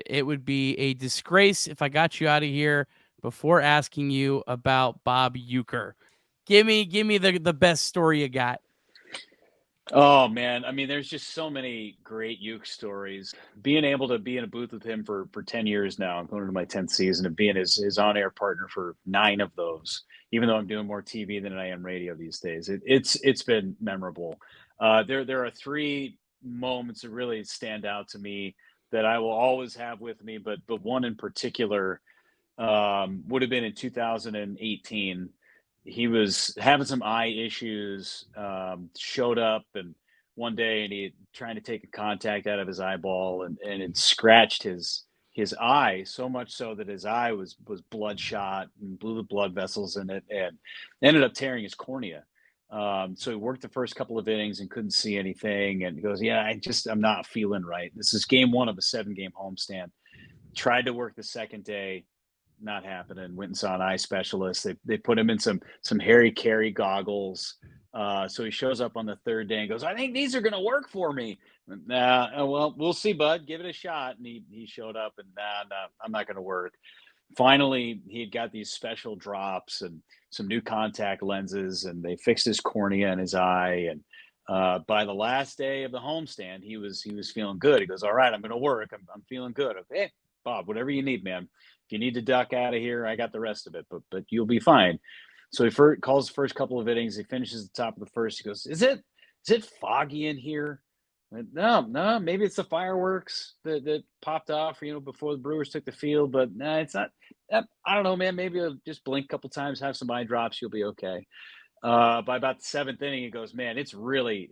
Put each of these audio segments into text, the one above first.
It would be a disgrace if I got you out of here before asking you about Bob Uecker. Give me the best story you got. Oh man, I mean, there's just so many great Uke stories. Being able to be in a booth with him for 10 years now, I'm going into my 10th season, of being his on-air partner for 9 of those, even though I'm doing more TV than I am radio these days. It's been memorable. There are 3 moments that really stand out to me that I will always have with me, but one in particular would have been in 2018. He was having some eye issues, showed up and one day and he trying to take a contact out of his eyeball and it scratched his eye so much so that his eye was bloodshot and blew the blood vessels in it and ended up tearing his cornea. So he worked the first couple of innings and couldn't see anything. And he goes, "Yeah, I'm not feeling right. This is game 1 of a 7-game homestand." Tried to work the second day, not happening. Went and saw an eye specialist. They put him in some Harry Carey goggles. So he shows up on the 3rd day and goes, "I think these are going to work for me." Nah, well, we'll see, bud. Give it a shot. And he showed up and nah, I'm not going to work. Finally, he had got these special drops and some new contact lenses, and they fixed his cornea in his eye. And by the last day of the homestand, he was feeling good. He goes, "All right, I'm going to work. I'm feeling good." Okay, Bob, whatever you need, man. If you need to duck out of here, I got the rest of it, but you'll be fine. So he calls the first couple of innings. He finishes the top of the first. He goes, "Is it foggy in here?" No, maybe it's the fireworks that popped off, before the Brewers took the field. But nah, it's not. I don't know, man. Maybe I'll just blink a couple times, have some eye drops. You'll be okay. By about the 7th inning, he goes, "Man, it's really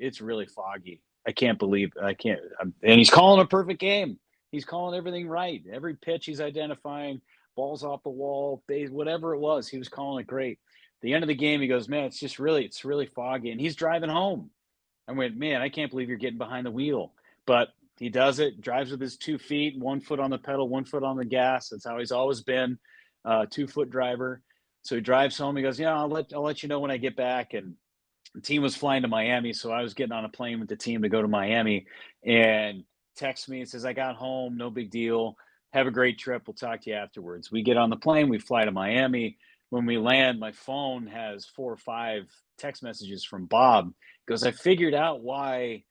foggy. I can't." And he's calling a perfect game. He's calling everything right. Every pitch he's identifying, balls off the wall, base, whatever it was, he was calling it great. At the end of the game, he goes, "Man, it's really foggy," and he's driving home. I went, "Man, I can't believe you're getting behind the wheel." But he does it, drives with his 2 feet, 1 foot on the pedal, 1 foot on the gas. That's how he's always been, 2 foot driver. So he drives home. He goes, "Yeah, I'll let you know when I get back." And the team was flying to Miami, so I was getting on a plane with the team to go to Miami. And texts me and says, "I got home, no big deal. Have a great trip. We'll talk to you afterwards." We get on the plane, we fly to Miami. When we land, my phone has 4 or 5 text messages from Bob because I figured out why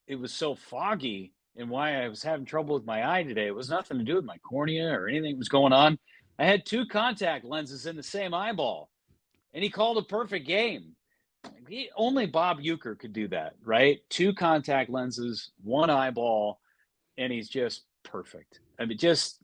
it was so foggy and why I was having trouble with my eye today. It was nothing to do with my cornea or anything that was going on. I had 2 contact lenses in the same eyeball, and he called a perfect game. Only Bob Uecker could do that, right? 2 contact lenses, 1 eyeball, and he's just perfect. I mean, just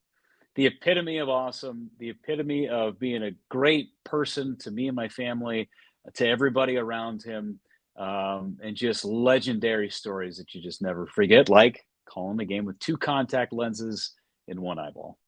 the epitome of awesome, the epitome of being a great person to me and my family, to everybody around him, and just legendary stories that you just never forget, like calling the game with 2 contact lenses in 1 eyeball.